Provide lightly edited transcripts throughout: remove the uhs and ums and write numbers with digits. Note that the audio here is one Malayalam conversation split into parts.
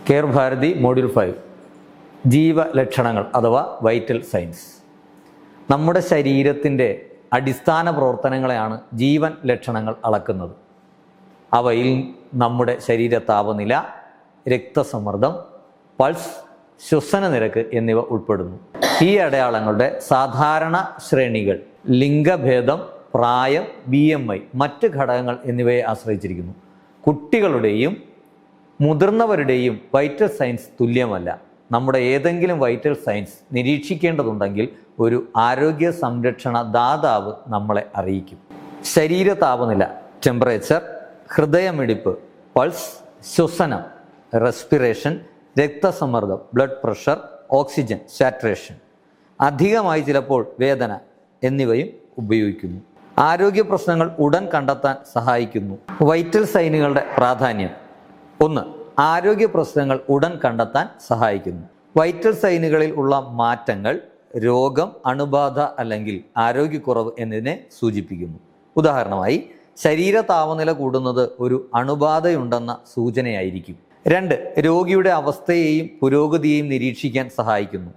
കെയർ ഭാരതി മോഡ്യൂൾ 5 ജീവലക്ഷണങ്ങൾ അഥവാ വൈറ്റൽ സൈൻസ്. നമ്മുടെ ശരീരത്തിൻ്റെ അടിസ്ഥാന പ്രവർത്തനങ്ങളെയാണ് ജീവൻ ലക്ഷണങ്ങൾ അളക്കുന്നത്. അവയിൽ നമ്മുടെ ശരീര താപനില, രക്തസമ്മർദ്ദം, പൾസ്, ശ്വസന നിരക്ക് എന്നിവ ഉൾപ്പെടുന്നു. ഈ അടയാളങ്ങളുടെ സാധാരണ ശ്രേണികൾ ലിംഗഭേദം, പ്രായം, BMI, മറ്റ് ഘടകങ്ങൾ എന്നിവയെ ആശ്രയിച്ചിരിക്കുന്നു. കുട്ടികളുടെയും മുതിർന്നവരുടെയും വൈറ്റൽ സൈൻസ് തുല്യമല്ല. നമ്മുടെ ഏതെങ്കിലും വൈറ്റൽ സൈൻസ് നിരീക്ഷിക്കേണ്ടതുണ്ടെങ്കിൽ ഒരു ആരോഗ്യ സംരക്ഷണ ദാതാവ് നമ്മളെ അറിയിക്കും. ശരീര താപനില, ടെമ്പറേച്ചർ, ഹൃദയമിടിപ്പ്, പൾസ്, ശ്വസനം, റെസ്പിറേഷൻ, രക്തസമ്മർദ്ദം, ബ്ലഡ് പ്രഷർ, ഓക്സിജൻ സാച്ചുറേഷൻ, അധികമായി ചിലപ്പോൾ വേദന എന്നിവയും ഉപയോഗിക്കുന്നു. ആരോഗ്യ പ്രശ്നങ്ങൾ ഉടൻ കണ്ടെത്താൻ സഹായിക്കുന്നു. വൈറ്റൽ സൈനുകളുടെ പ്രാധാന്യം. 1. ആരോഗ്യ പ്രശ്നങ്ങൾ ഉടൻ കണ്ടെത്താൻ സഹായിക്കുന്നു. വൈറ്റൽ സൈനുകളിൽ ഉള്ള മാറ്റങ്ങൾ രോഗം, അണുബാധ അല്ലെങ്കിൽ ആരോഗ്യക്കുറവ് എന്നതിനെ സൂചിപ്പിക്കുന്നു. ഉദാഹരണമായി, ശരീര താപനില കൂടുന്നത് ഒരു അണുബാധയുണ്ടെന്ന സൂചനയായിരിക്കും. 2. രോഗിയുടെ അവസ്ഥയെയും പുരോഗതിയെയും നിരീക്ഷിക്കാൻ സഹായിക്കുന്നു.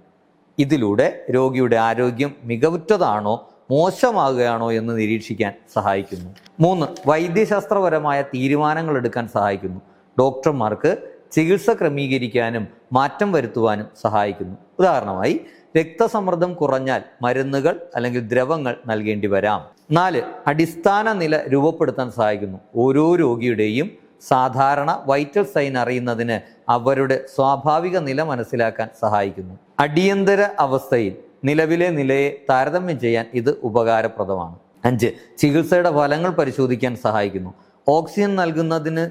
ഇതിലൂടെ രോഗിയുടെ ആരോഗ്യം മികവുറ്റതാണോ മോശമാകുകയാണോ എന്ന് നിരീക്ഷിക്കാൻ സഹായിക്കുന്നു. 3. വൈദ്യശാസ്ത്രപരമായ തീരുമാനങ്ങൾ എടുക്കാൻ സഹായിക്കുന്നു. ഡോക്ടർമാർക്ക് ചികിത്സ ക്രമീകരിക്കാനും മാറ്റം വരുത്തുവാനും സഹായിക്കുന്നു. ഉദാഹരണമായി, രക്തസമ്മർദ്ദം കുറഞ്ഞാൽ മരുന്നുകൾ അല്ലെങ്കിൽ ദ്രവങ്ങൾ നൽകേണ്ടി വരാം. 4. അടിസ്ഥാന നില രൂപപ്പെടുത്താൻ സഹായിക്കുന്നു. ഓരോ രോഗിയുടെയും സാധാരണ വൈറ്റൽ സൈൻ അറിയുന്നതിന് അവരുടെ സ്വാഭാവിക നില മനസ്സിലാക്കാൻ സഹായിക്കുന്നു. അടിയന്തര അവസ്ഥയിൽ നിലവിലെ നിലയെ താരതമ്യം ചെയ്യാൻ ഇത് ഉപകാരപ്രദമാണ്. 5. ചികിത്സയുടെ ഫലങ്ങൾ പരിശോധിക്കാൻ സഹായിക്കുന്നു. ഓക്സിജൻ നൽകുന്നതിന്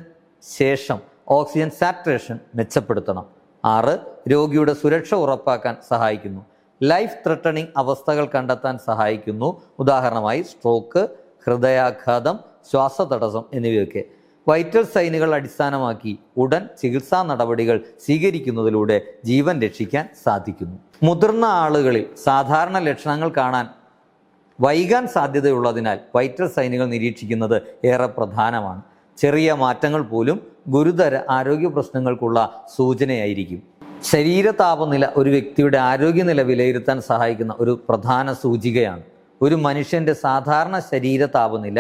ശേഷം ഓക്സിജൻ സാച്ചുറേഷൻ മെച്ചപ്പെടുത്തണം. 6. രോഗിയുടെ സുരക്ഷ ഉറപ്പാക്കാൻ സഹായിക്കുന്നു. ലൈഫ് ത്രെട്ടണിങ് അവസ്ഥകൾ കണ്ടെത്താൻ സഹായിക്കുന്നു. ഉദാഹരണമായി സ്ട്രോക്ക്, ഹൃദയാഘാതം, ശ്വാസതടസ്സം എന്നിവയൊക്കെ. വൈറ്റൽ സൈനുകൾ അടിസ്ഥാനമാക്കി ഉടൻ ചികിത്സാ നടപടികൾ സ്വീകരിക്കുന്നതിലൂടെ ജീവൻ രക്ഷിക്കാൻ സാധിക്കുന്നു. മുതിർന്ന ആളുകളിൽ സാധാരണ ലക്ഷണങ്ങൾ കാണാൻ വൈകാൻ സാധ്യതയുള്ളതിനാൽ വൈറ്റൽ സൈനുകൾ നിരീക്ഷിക്കുന്നത് ഏറെ പ്രധാനമാണ്. ചെറിയ മാറ്റങ്ങൾ പോലും ഗുരുതര ആരോഗ്യ പ്രശ്നങ്ങൾക്കുള്ള സൂചനയായിരിക്കും. ശരീര താപനില ഒരു വ്യക്തിയുടെ ആരോഗ്യനില വിലയിരുത്താൻ സഹായിക്കുന്ന ഒരു പ്രധാന സൂചികയാണ്. ഒരു മനുഷ്യൻ്റെ സാധാരണ ശരീര താപനില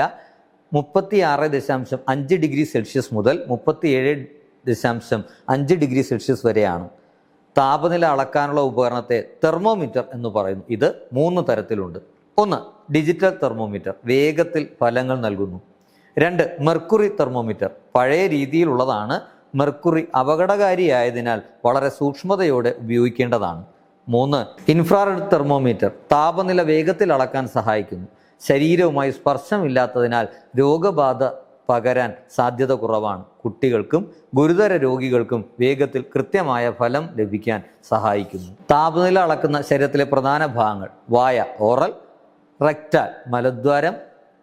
36.5 ഡിഗ്രി സെൽഷ്യസ് മുതൽ 37.5 ഡിഗ്രി സെൽഷ്യസ് വരെയാണ്. താപനില അളക്കാനുള്ള ഉപകരണത്തെ തെർമോമീറ്റർ എന്ന് പറയുന്നു. ഇത് 3 തരത്തിലുണ്ട്. 1. ഡിജിറ്റൽ തെർമോമീറ്റർ, വേഗത്തിൽ ഫലങ്ങൾ നൽകുന്നു. 2. മെർക്കുറി തെർമോമീറ്റർ, പഴയ രീതിയിലുള്ളതാണ്. മെർക്കുറി അപകടകാരിയായതിനാൽ വളരെ സൂക്ഷ്മതയോടെ ഉപയോഗിക്കേണ്ടതാണ്. 3. ഇൻഫ്രാറെഡ് തെർമോമീറ്റർ, താപനില വേഗത്തിൽ അളക്കാൻ സഹായിക്കുന്നു. ശരീരവുമായി സ്പർശമില്ലാത്തതിനാൽ രോഗബാധ പകരാൻ സാധ്യത കുറവാണ്. കുട്ടികൾക്കും ഗുരുതര രോഗികൾക്കും വേഗത്തിൽ കൃത്യമായ ഫലം ലഭിക്കാൻ സഹായിക്കുന്നു. താപനില അളക്കുന്ന ശരീരത്തിലെ പ്രധാന ഭാഗങ്ങൾ: വായ, ഓറൽ; റെക്റ്റാൽ, മലദ്വാരം;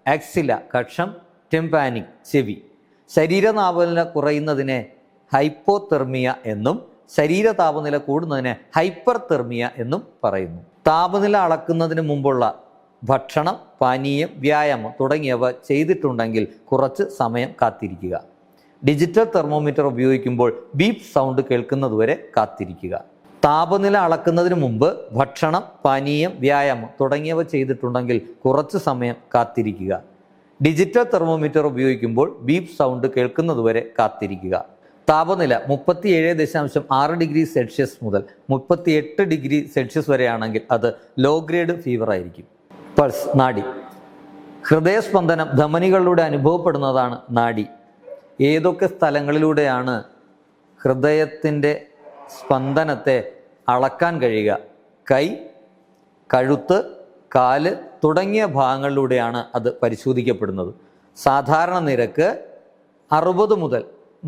ആക്സില, കക്ഷം; ടെമ്പാനിക്, ചെവി. ശരീര താപനില കുറയുന്നതിനെ ഹൈപ്പോതെർമിയ എന്നും ശരീര താപനില കൂടുന്നതിനെ ഹൈപ്പർ തെർമിയ എന്നും പറയുന്നു. താപനില അളക്കുന്നതിന് മുമ്പുള്ള ഭക്ഷണം, പാനീയം, വ്യായാമം തുടങ്ങിയവ ചെയ്തിട്ടുണ്ടെങ്കിൽ കുറച്ച് സമയം കാത്തിരിക്കുക. ഡിജിറ്റൽ തെർമോമീറ്റർ ഉപയോഗിക്കുമ്പോൾ ബീപ്പ് സൗണ്ട് കേൾക്കുന്നതുവരെ കാത്തിരിക്കുക. താപനില അളക്കുന്നതിന് മുമ്പ് ഭക്ഷണം, പാനീയം, വ്യായാമം തുടങ്ങിയവ ചെയ്തിട്ടുണ്ടെങ്കിൽ കുറച്ച് സമയം കാത്തിരിക്കുക. ഡിജിറ്റൽ തെർമോമീറ്റർ ഉപയോഗിക്കുമ്പോൾ ബീപ്പ് സൗണ്ട് കേൾക്കുന്നതുവരെ കാത്തിരിക്കുക. താപനില 37.6 ഡിഗ്രി സെൽഷ്യസ് മുതൽ 38 ഡിഗ്രി സെൽഷ്യസ് വരെയാണെങ്കിൽ അത് ലോ ഗ്രേഡ് ഫീവർ ആയിരിക്കും. പൾസ്, നാഡി. ഹൃദയസ്പന്ദനം ധമനികളിലൂടെ അനുഭവപ്പെടുന്നതാണ് നാഡി. ഏതൊക്കെ സ്ഥലങ്ങളിലൂടെയാണ് ഹൃദയത്തിൻ്റെ സ്പന്ദനത്തെ അളക്കാൻ കഴിയുക? കൈ, കഴുത്ത്, കാല് തുടങ്ങിയ ഭാഗങ്ങളിലൂടെയാണ് അത് പരിശോധിക്കപ്പെടുന്നത്. സാധാരണ നിരക്ക് 60 മുതൽ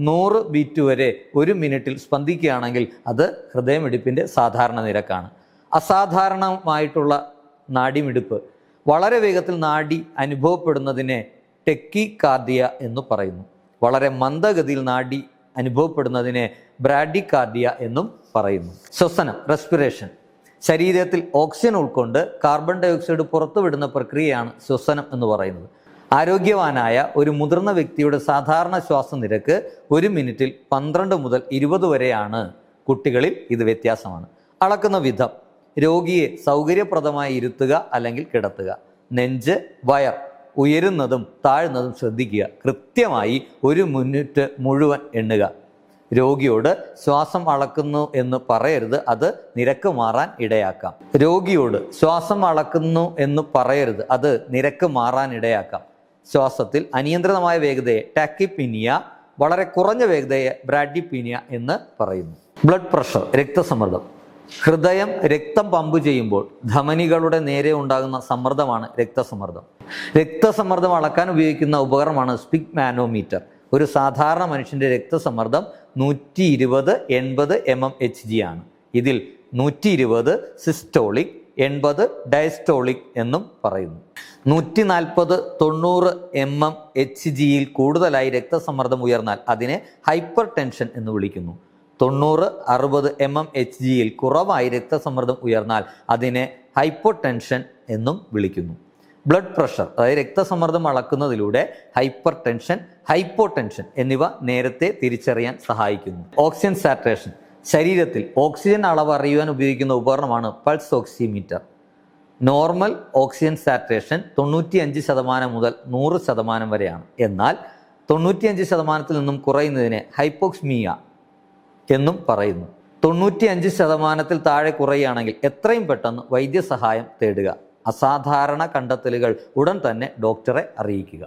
100 ബീറ്റ് വരെ 1 മിനിറ്റിൽ സ്പന്ദിക്കുകയാണെങ്കിൽ അത് ഹൃദയമിടിപ്പിൻ്റെ സാധാരണ നിരക്കാണ്. അസാധാരണമായിട്ടുള്ള നാഡിമിടിപ്പ്, വളരെ വേഗത്തിൽ നാഡി അനുഭവപ്പെടുന്നതിനെ ടെക്കികാർഡിയ എന്ന് പറയുന്നു. വളരെ മന്ദഗതിയിൽ നാഡി അനുഭവപ്പെടുന്നതിനെ ബ്രാഡികാർഡിയ എന്നും പറയുന്നു. ശ്വസനം, റെസ്പിറേഷൻ. ശരീരത്തിൽ ഓക്സിജൻ ഉൾക്കൊണ്ട് കാർബൺ ഡൈ ഓക്സൈഡ് പുറത്തുവിടുന്ന പ്രക്രിയയാണ് ശ്വസനം എന്ന് പറയുന്നത്. ആരോഗ്യവാനായ ഒരു മുതിർന്ന വ്യക്തിയുടെ സാധാരണ ശ്വാസനിരക്ക് 1 മിനിറ്റിൽ 12 മുതൽ 20 വരെയാണ്. കുട്ടികളിൽ ഇത് വ്യത്യാസമാണ്. അളക്കുന്ന വിധം: രോഗിയെ സൗകര്യപ്രദമായി ഇരുത്തുക അല്ലെങ്കിൽ കിടത്തുക. നെഞ്ച്, വയർ ഉയരുന്നതും താഴുന്നതും ശ്രദ്ധിക്കുക. കൃത്യമായി 1 മിനിറ്റ് മുഴുവൻ എണ്ണുക. രോഗിയോട് ശ്വാസം അളക്കുന്നു എന്ന് പറയരുത്, അത് നിരക്ക് മാറാൻ ഇടയാക്കാം. രോഗിയോട് ശ്വാസം അളക്കുന്നു എന്ന് പറയരുത്, അത് നിരക്ക് മാറാൻ ഇടയാക്കാം. ശ്വാസത്തിൽ അനിയന്ത്രിതമായ വേഗതയെ ടാക്കിപ്പീനിയ, വളരെ കുറഞ്ഞ വേഗതയെ ബ്രാഡിപ്പീനിയ എന്ന് പറയുന്നു. ബ്ലഡ് പ്രഷർ, രക്തസമ്മർദ്ദം. ഹൃദയം രക്തം പമ്പ് ചെയ്യുമ്പോൾ ധമനികളുടെ നേരെ ഉണ്ടാകുന്ന സമ്മർദ്ദമാണ് രക്തസമ്മർദ്ദം. രക്തസമ്മർദ്ദം അളക്കാൻ ഉപയോഗിക്കുന്ന ഉപകരണമാണ് സ്പിഗ്മാനോമീറ്റർ. ഒരു സാധാരണ മനുഷ്യന്റെ രക്തസമ്മർദ്ദം 120/80 mmHg ആണ്. ഇതിൽ 120 സിസ്റ്റോളിക്, 80 ഡയസ്റ്റോളിക് എന്നും പറയുന്നു. 140/90 mmHgയിൽ കൂടുതലായി രക്തസമ്മർദ്ദം ഉയർന്നാൽ അതിനെ ഹൈപ്പർ ടെൻഷൻ എന്ന് വിളിക്കുന്നു. 90-60 mmHgയിൽ കുറവായി രക്തസമ്മർദ്ദം ഉയർന്നാൽ അതിനെ ഹൈപ്പോ ടെൻഷൻ എന്നും വിളിക്കുന്നു. ബ്ലഡ് പ്രഷർ, അതായത് രക്തസമ്മർദ്ദം അളക്കുന്നതിലൂടെ ഹൈപ്പർ ടെൻഷൻ, ഹൈപ്പോ ടെൻഷൻ എന്നിവ നേരത്തെ തിരിച്ചറിയാൻ സഹായിക്കുന്നു. ഓക്സിജൻ സാച്ചുറേഷൻ, ശരീരത്തിൽ ഓക്സിജൻ അളവ് അറിയുവാൻ ഉപയോഗിക്കുന്ന ഉപകരണമാണ് pulse oximeter. Normal oxygen saturation 95% മുതൽ 100% വരെയാണ്. എന്നാൽ 95% നിന്നും കുറയുന്നതിനെ ഹൈപ്പോക്സ്മിയ എന്നും പറയുന്നു. 95% താഴെ കുറയുകയാണെങ്കിൽ എത്രയും പെട്ടെന്ന് വൈദ്യസഹായം തേടുക. അസാധാരണ കണ്ടെത്തലുകൾ ഉടൻ തന്നെ ഡോക്ടറെ അറിയിക്കുക.